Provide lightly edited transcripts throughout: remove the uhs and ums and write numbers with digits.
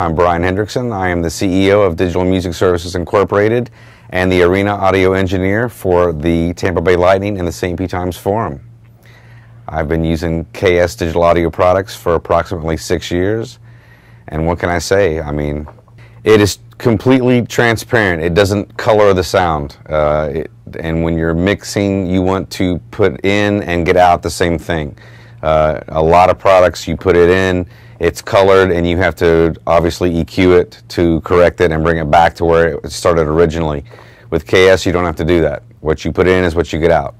I'm Brian Hendrickson. I am the CEO of Digital Music Services Incorporated and the Arena Audio Engineer for the Tampa Bay Lightning and the St. Pete Times Forum. I've been using KS Digital Audio products for approximately 6 years, and what can I say? I mean, it is completely transparent. It doesn't color the sound, and when you're mixing, you want to put in and get out the same thing. A lot of products, you put it in, it's colored, and you have to obviously EQ it to correct it and bring it back to where it started originally. With KS, you don't have to do that. What you put in is what you get out.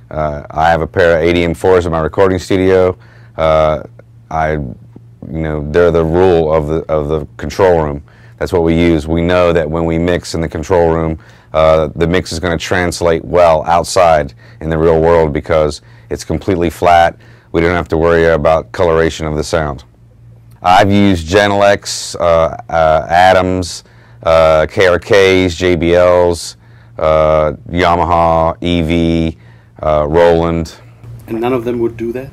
I have a pair of ADM4s in my recording studio. They're the rule of the control room. That's what we use. We know that when we mix in the control room, the mix is going to translate well outside in the real world because it's completely flat. We don't have to worry about coloration of the sound. I've used Genelecs, Adams, KRKs, JBLs, Yamaha, EV, Roland. And none of them would do that?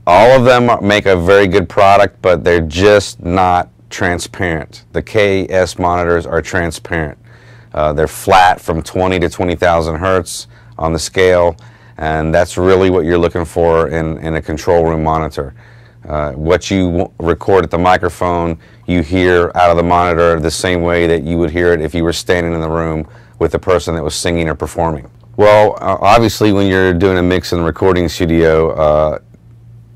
All of them make a very good product, but they're just not transparent. The KS monitors are transparent. They're flat from 20 to 20,000 hertz on the scale, and that's really what you're looking for in a control room monitor. What you record at the microphone, you hear out of the monitor the same way that you would hear it if you were standing in the room with the person that was singing or performing. Well, obviously when you're doing a mix in the recording studio,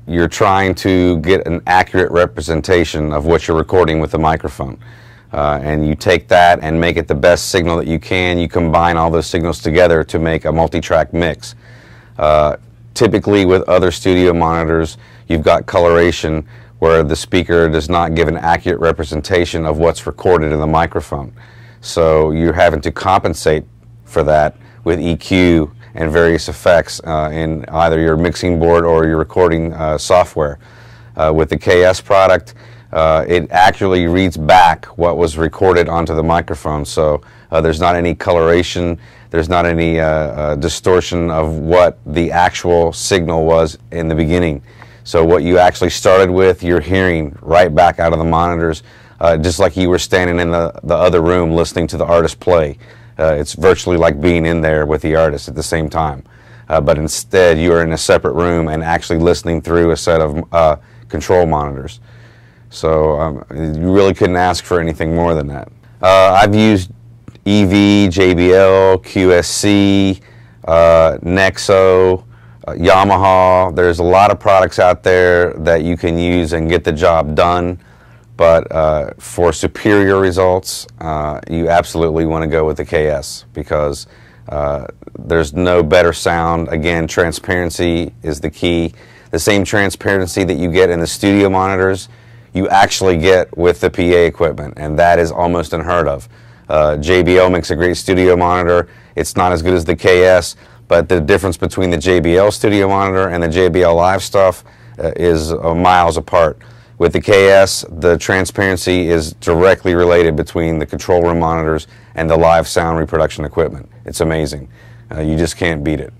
you're trying to get an accurate representation of what you're recording with the microphone. And you take that and make it the best signal that you can. You combine all those signals together to make a multi-track mix. Typically with other studio monitors, you've got coloration where the speaker does not give an accurate representation of what's recorded in the microphone. So you're having to compensate for that with EQ and various effects in either your mixing board or your recording software. With the KS product, it actually reads back what was recorded onto the microphone, so there's not any coloration, there's not any distortion of what the actual signal was in the beginning. So what you actually started with, you're hearing right back out of the monitors, just like you were standing in the other room listening to the artist play. It's virtually like being in there with the artist at the same time. But instead, you are in a separate room and actually listening through a set of control monitors. So you really couldn't ask for anything more than that. I've used EV, JBL, QSC, Nexo, Yamaha. There's a lot of products out there that you can use and get the job done. But for superior results, you absolutely want to go with the KS because there's no better sound. Again, transparency is the key. The same transparency that you get in the studio monitors, you actually get with the PA equipment, and that is almost unheard of. JBL makes a great studio monitor. It's not as good as the KS, but the difference between the JBL studio monitor and the JBL Live stuff is miles apart. With the KS, the transparency is directly related between the control room monitors and the live sound reproduction equipment. It's amazing. You just can't beat it.